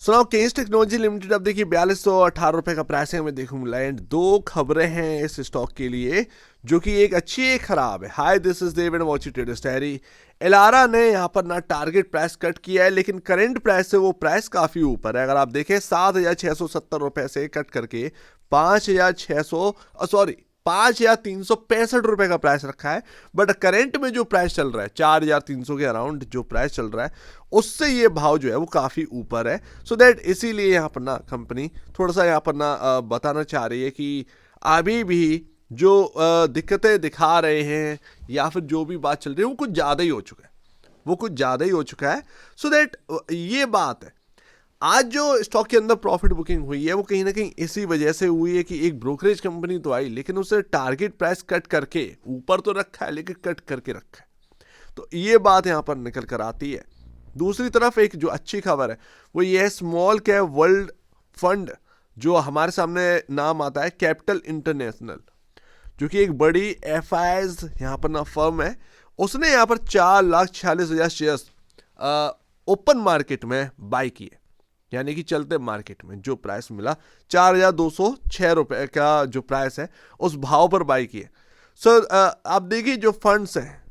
सुनाओ case technology limited, अब देखिए 4218 रुपए का प्राइस है, हमें देखने को मिला है। एंड दो खबरें हैं इस स्टॉक के लिए, जो कि एक अच्छी एक खराब है। Hi, this is Dev and watch it traders diary. Elara ने यहाँ पर ना टारगेट प्राइस कट किया है, लेकिन करंट प्राइस से वो प्राइस काफी ऊपर है। अगर आप देखें 7670 रुपए से कट करके 5365 रुपए का प्राइस रखा है। बट करंट में जो प्राइस चल रहा है 4300 के अराउंड जो प्राइस चल रहा है, उससे ये भाव जो है वो काफी ऊपर है। सो दैट इसीलिए यहाँ पर ना कंपनी थोड़ा सा यहाँ पर ना बताना चाह रही है कि अभी भी जो दिक्कतें दिखा रहे हैं या फिर जो भी बात चल रही है वो कुछ ज़्यादा ही हो चुका है, वो कुछ ज़्यादा ही हो चुका है। सो दैट ये बात है। आज जो स्टॉक के अंदर प्रॉफिट बुकिंग हुई है वो कहीं ना कहीं इसी वजह से हुई है कि एक ब्रोकरेज कंपनी तो आई, लेकिन उसे टारगेट प्राइस कट करके ऊपर तो रखा है लेकिन कट करके रखा है। तो ये बात यहाँ पर निकल कर आती है। दूसरी तरफ एक जो अच्छी खबर है वो ये है, स्मॉल कैप वर्ल्ड फंड जो हमारे सामने नाम आता है कैपिटल इंटरनेशनल, जो कि एक बड़ी एफआईज यहाँ पर ना फर्म है, उसने यहाँ पर 4,46,000 शेयर्स ओपन मार्केट में बाई किए। यानी कि चलते मार्केट में जो प्राइस मिला 4,206 रुपए का जो प्राइस है उस भाव पर बाई किए। सो आप देखिए जो फंड्स हैं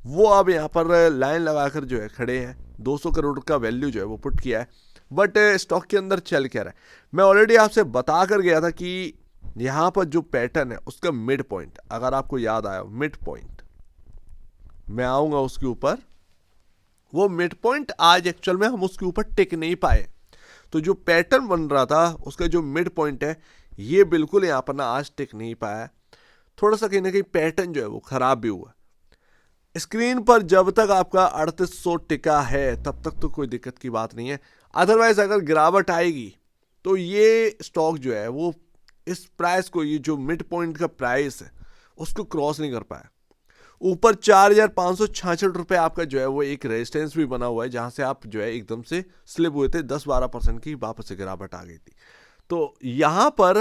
वो अब यहाँ पर लाइन लगाकर जो है खड़े हैं। 200 करोड़ का वैल्यू जो है वो पुट किया है। बट स्टॉक के अंदर चल क्या रहा है, मैं ऑलरेडी आपसे बता कर गया था कि यहाँ पर जो पैटर्न है उसका मिड पॉइंट, अगर आपको याद आया मिड पॉइंट, मैं आऊँगा उसके ऊपर। वो मिड पॉइंट आज एक्चुअल में हम उसके ऊपर टिक नहीं पाए। तो जो पैटर्न बन रहा था उसका जो मिड पॉइंट है ये बिल्कुल यहाँ पर ना आज टिक नहीं पाया। थोड़ा सा कहीं ना कहीं पैटर्न जो है वो खराब भी हुआ। स्क्रीन पर जब तक आपका 3800 टिका है तब तक तो कोई दिक्कत की बात नहीं है। अदरवाइज अगर गिरावट आएगी तो ये स्टॉक जो है वो इस प्राइस को, ये जो मिड पॉइंट का प्राइस है उसको क्रॉस नहीं कर पाया। ऊपर 4,566 रुपए आपका जो है वो एक रेजिस्टेंस भी बना हुआ है, जहां से आप जो है एकदम से स्लिप हुए थे, 10-12% की वापस से गिरावट आ गई थी। तो यहां पर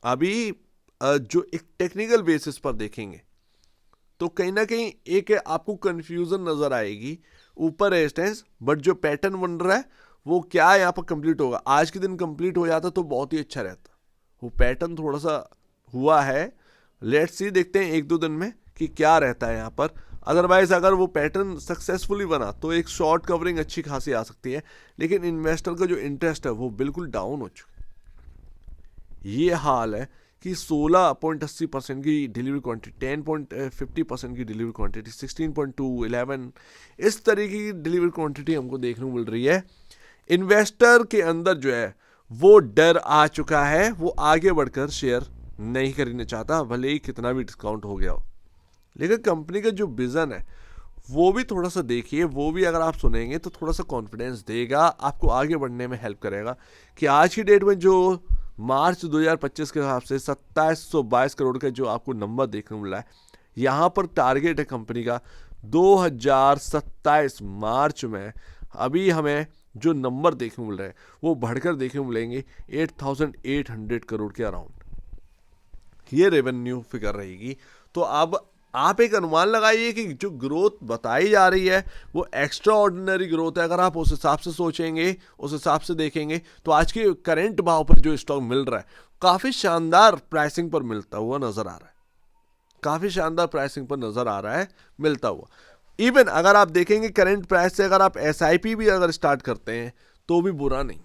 अभी जो एक टेक्निकल बेसिस पर देखेंगे तो कहीं ना कहीं एक आपको कंफ्यूजन नजर आएगी। ऊपर रेजिस्टेंस, बट जो पैटर्न बन रहा है वो क्या यहाँ पर कंप्लीट होगा। आज के दिन कंप्लीट हो जाता तो बहुत ही अच्छा रहता। वो पैटर्न थोड़ा सा हुआ है, लेट्स सी, देखते हैं 1-2 दिन में कि क्या रहता है यहाँ पर। अदरवाइज अगर वो पैटर्न सक्सेसफुली बना तो एक शॉर्ट कवरिंग अच्छी खासी आ सकती है, लेकिन इन्वेस्टर का जो इंटरेस्ट है वो बिल्कुल डाउन हो चुका है। ये हाल है कि 16.80% की डिलीवरी क्वांटिटी, 10.50% की डिलीवरी क्वांटिटी, 16.2, 11 इस तरीके की डिलीवरी क्वांटिटी हमको देखने को मिल रही है। इन्वेस्टर के अंदर जो है वो डर आ चुका है, वो आगे बढ़कर शेयर नहीं खरीदना चाहता, भले ही कितना भी डिस्काउंट हो गया हो। लेकिन कंपनी का जो विजन है वो भी थोड़ा सा देखिए, वो भी अगर आप सुनेंगे तो थोड़ा सा कॉन्फिडेंस देगा, आपको आगे बढ़ने में हेल्प करेगा। कि आज की डेट में जो मार्च 2025 के हिसाब से 2722 करोड़ का जो आपको नंबर देखने को मिला है, यहाँ पर टारगेट है कंपनी का 2027 मार्च में अभी हमें जो नंबर देखने को मिल रहे हैं वो बढ़कर देखने को मिलेंगे 8,800 करोड़ के अराउंड। ये रेवेन्यू फिगर रहेगी। तो अब आप एक अनुमान लगाइए कि जो ग्रोथ बताई जा रही है वो एक्स्ट्रा ऑर्डिनरी ग्रोथ है। अगर आप उस हिसाब से सोचेंगे, उस हिसाब से देखेंगे तो आज के करंट भाव पर जो स्टॉक मिल रहा है काफ़ी शानदार प्राइसिंग पर मिलता हुआ नज़र आ रहा है, काफ़ी शानदार प्राइसिंग पर नज़र आ रहा है मिलता हुआ। इवन अगर आप देखेंगे करंट प्राइस से अगर आप SIP भी अगर स्टार्ट करते हैं तो भी बुरा नहीं।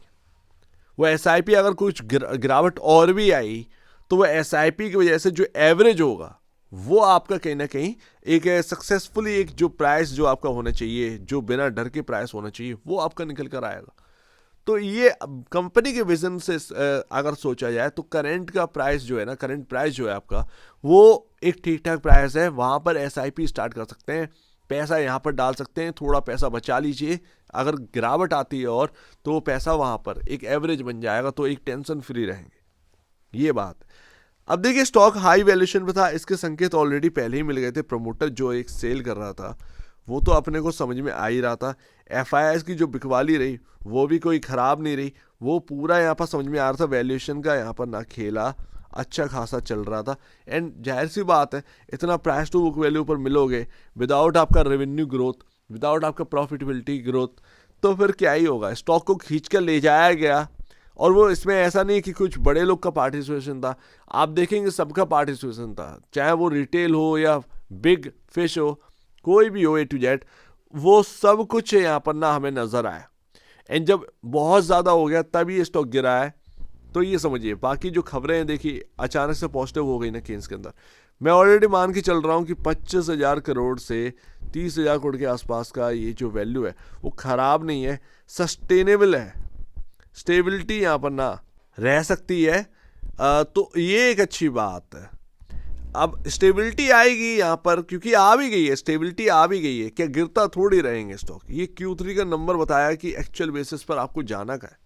वो SIP अगर कुछ गिरावट और भी आई तो वो SIP की वजह से जो एवरेज होगा वो आपका कहीं ना कहीं एक सक्सेसफुली एक जो प्राइस जो आपका होना चाहिए, जो बिना डर के प्राइस होना चाहिए, वो आपका निकल कर आएगा। तो ये कंपनी के विजन से अगर सोचा जाए तो करंट का प्राइस जो है ना, करंट प्राइस जो है आपका वो एक ठीक ठाक प्राइस है। वहाँ पर SIP स्टार्ट कर सकते हैं, पैसा यहाँ पर डाल सकते हैं, थोड़ा पैसा बचा लीजिए। अगर गिरावट आती है और तो पैसा वहाँ पर एक एवरेज बन जाएगा, तो एक टेंशन फ्री रहेंगे। ये बात। अब देखिए स्टॉक हाई वैल्यूएशन पे था, इसके संकेत ऑलरेडी पहले ही मिल गए थे। प्रमोटर जो एक सेल कर रहा था वो तो अपने को समझ में आ ही रहा था। FIS की जो बिकवाली रही वो भी कोई ख़राब नहीं रही, वो पूरा यहाँ पर समझ में आ रहा था। वैल्यूएशन का यहाँ पर ना खेला अच्छा खासा चल रहा था। एंड जाहिर सी बात है, इतना प्राइस टू बुक वैल्यू पर मिलोगे विदाउट आपका रेवेन्यू ग्रोथ, विदाउट आपका प्रॉफिटेबिलिटी ग्रोथ, तो फिर क्या ही होगा, स्टॉक को खींच कर ले जाया गया। और वो इसमें ऐसा नहीं कि कुछ बड़े लोग का पार्टिसिपेशन था, आप देखेंगे सबका पार्टिसिपेशन था, चाहे वो रिटेल हो या बिग फिश हो, कोई भी हो, A to Z, वो सब कुछ यहाँ पर ना हमें नजर आया। एंड जब बहुत ज़्यादा हो गया तभी ये स्टॉक गिरा है। तो ये समझिए, बाकी जो खबरें हैं देखिए अचानक से पॉजिटिव हो गई ना केन्स के अंदर। मैं ऑलरेडी मान के चल रहा हूँ कि 25,000 करोड़ से 30,000 करोड़ के आसपास का ये जो वैल्यू है वो खराब नहीं है, सस्टेनेबल है, स्टेबिलिटी यहाँ पर ना रह सकती है। तो ये एक अच्छी बात है। अब स्टेबिलिटी आएगी यहाँ पर, क्योंकि आ भी गई है, स्टेबिलिटी आ भी गई है, क्या गिरता थोड़ी रहेंगे स्टॉक। ये Q3 का नंबर बताया कि एक्चुअल बेसिस पर आपको जाना का है,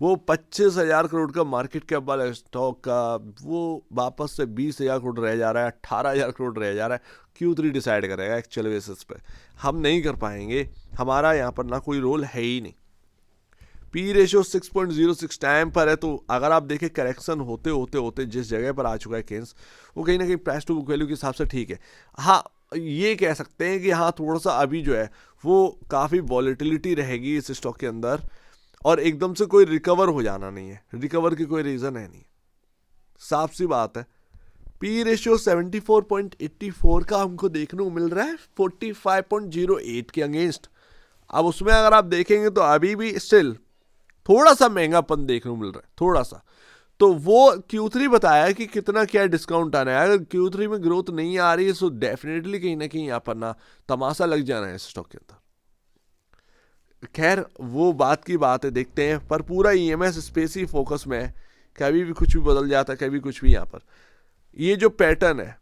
वो 25,000 करोड़ का मार्केट कैप वाला स्टॉक का वो वापस से 20,000 करोड़ रह जा रहा है, 18,000 करोड़ रह जा रहा है। Q3 डिसाइड करेगा एक्चुअल बेसिस पे, हम नहीं कर पाएंगे, हमारा यहाँ पर ना कोई रोल है ही नहीं। पी रेशियो 6.06 टाइम पर है। तो अगर आप देखें करेक्शन होते होते होते जिस जगह पर आ चुका है केन्स, वो कहीं ना कहीं प्राइस टू बुक वैल्यू के हिसाब से ठीक है। हाँ, ये कह सकते हैं कि हाँ थोड़ा सा अभी जो है वो काफ़ी वॉलेटिलिटी रहेगी इस स्टॉक के अंदर, और एकदम से कोई रिकवर हो जाना नहीं है, रिकवर की कोई रीज़न है नहीं, साफ सी बात है। पी रेशियो 74.84 का हमको देखने को मिल रहा है 45.08 के अगेंस्ट। अब उसमें अगर आप देखेंगे तो अभी भी स्टिल थोड़ा सा महंगापन देखने को मिल रहा है, थोड़ा सा। तो वो Q3 बताया कि कितना क्या डिस्काउंट आना है। अगर Q3 में ग्रोथ नहीं आ रही है तो डेफिनेटली कहीं ना कहीं यहाँ पर ना तमाशा लग जाना है इस स्टॉक के अंदर। खैर वो बात की बात है, देखते हैं। पर पूरा EMS स्पेस ही फोकस में है, कभी भी कुछ भी बदल जाता है, कभी कुछ भी। यहाँ पर ये जो पैटर्न है,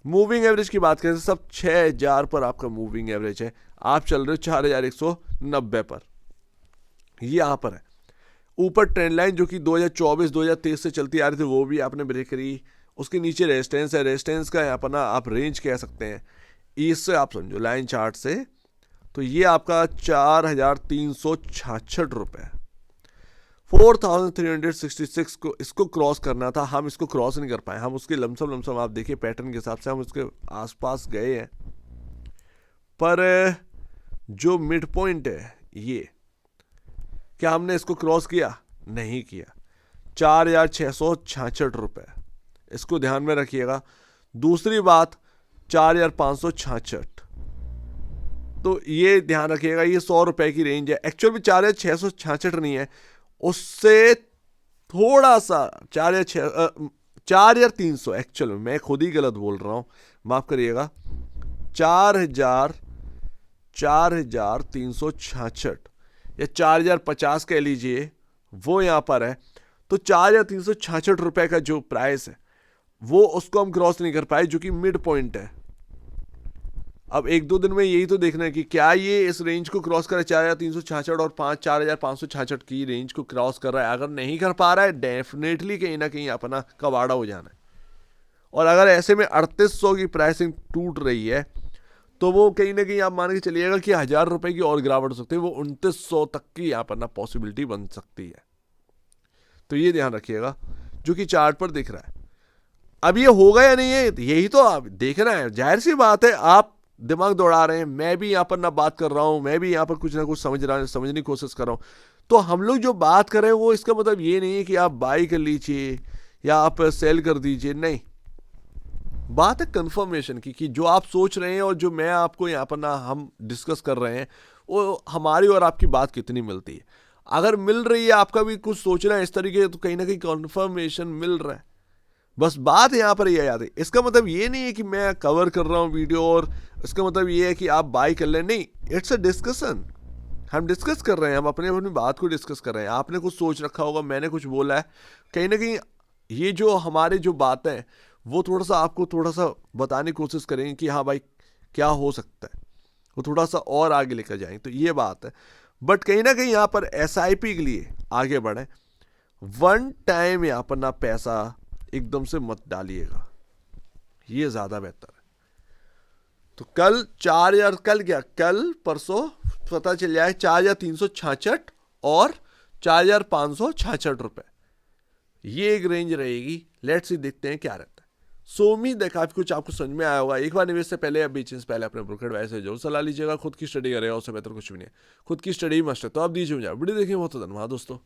मूविंग एवरेज की बात करें तो सब 6,000 पर आपका मूविंग एवरेज है, आप चल रहे हो 4,190 पर, ये यहाँ पर है। ऊपर ट्रेंड लाइन जो कि 2024-2023 से चलती आ रही थी वो भी आपने ब्रेक करी। उसके नीचे रेजिस्टेंस है, रेजिस्टेंस का यहाँ पर ना आप रेंज कह सकते हैं, इससे आप समझो लाइन चार्ट से। तो ये आपका 4,366 रुपये, 4,366 को इसको क्रॉस करना था, हम इसको क्रॉस नहीं कर पाए। हम उसके लमसम आप देखिए पैटर्न के हिसाब से हम उसके आसपास गए हैं, पर जो मिड पॉइंट है ये, क्या हमने इसको क्रॉस किया? नहीं किया। 4,666 रुपये, इसको ध्यान में रखिएगा। दूसरी बात 4,566, तो ये ध्यान रखिएगा, ये 100 रुपये की रेंज है। एक्चुअल में 4,666 नहीं है, उससे थोड़ा सा 4,300 एक्चुअल में, मैं खुद ही गलत बोल रहा हूँ, माफ करिएगा। 4,366 या 4,050 कह लीजिए, वो यहाँ पर है। तो 4,366 रुपये का जो प्राइस है वो उसको हम क्रॉस नहीं कर पाए, जो कि मिड पॉइंट है। अब 1-2 दिन में यही तो देखना है कि क्या ये इस रेंज को क्रॉस कर रहा है, 4,366 और 4,566 की रेंज को क्रॉस कर रहा है। अगर नहीं कर पा रहा है, डेफिनेटली कहीं ना कहीं अपना कबाड़ा हो जाना है। और अगर ऐसे में 3,800 की प्राइसिंग टूट रही है तो वो कहीं ना कहीं आप मान के चलिएगा कि 1,000 रुपये की और गिरावट हो सकती है, वो 2,900 तक की यहाँ पर ना पॉसिबिलिटी बन सकती है। तो ये ध्यान रखिएगा, जो कि चार्ट पर दिख रहा है। अब ये होगा या नहीं है, यही तो आप देखना है। जाहिर सी बात है, आप दिमाग दौड़ा रहे हैं, मैं भी यहाँ पर ना बात कर रहा हूँ, मैं भी यहाँ पर कुछ ना कुछ समझने की कोशिश कर रहा हूँ। तो हम लोग जो बात कर रहे हैं वो इसका मतलब ये नहीं है कि आप बाई कर लीजिए या आप सेल कर दीजिए, नहीं। बात है कंफर्मेशन की, कि जो आप सोच रहे हैं और जो मैं आपको यहाँ पर ना हम डिस्कस कर रहे हैं, वो हमारी और आपकी बात कितनी मिलती है। अगर मिल रही है, आपका भी कुछ सोचना है इस तरीके, तो कहीं ना कहीं कंफर्मेशन मिल रहा है। बस बात यहाँ पर ये याद है। इसका मतलब ये नहीं है कि मैं कवर कर रहा हूँ वीडियो और इसका मतलब ये है कि आप बाय कर लें, नहीं। इट्स अ डिस्कशन, हम डिस्कस कर रहे हैं, हम अपनी बात को डिस्कस कर रहे हैं। आपने कुछ सोच रखा होगा, मैंने कुछ बोला है, कहीं ना कहीं ये जो हमारे जो बातें हैं वो थोड़ा सा आपको थोड़ा सा बताने की कोशिश करेंगे कि हाँ भाई क्या हो सकता है, वो थोड़ा सा और आगे लेकर जाएंगे। तो ये बात है। बट कहीं ना कहीं यहाँ पर SIP के लिए आगे बढ़े, वन टाइम यहाँ पर ना पैसा एकदम से मत डालिएगा, ये ज़्यादा बेहतर है। तो कल 4,000, कल परसों पता चल जाए 4,366 और 4,566 रुपये, ये एक रेंज रहेगी। लेट्स सी, देखते हैं क्या रहता है। सो उम्मीद है काफी कुछ आपको समझ में आया होगा। एक बार निवेश से पहले या बेचने से पहले अपने ब्रोकर एडवाइस से जरूर सलाह लीजिएगा। खुद की स्टडी करेगा, उससे बेहतर कुछ भी नहीं है, खुद की स्टडी मस्ट है। तो आप दीजिए मुझे वीडियो देखिए, बहुत धन्यवाद दोस्तों।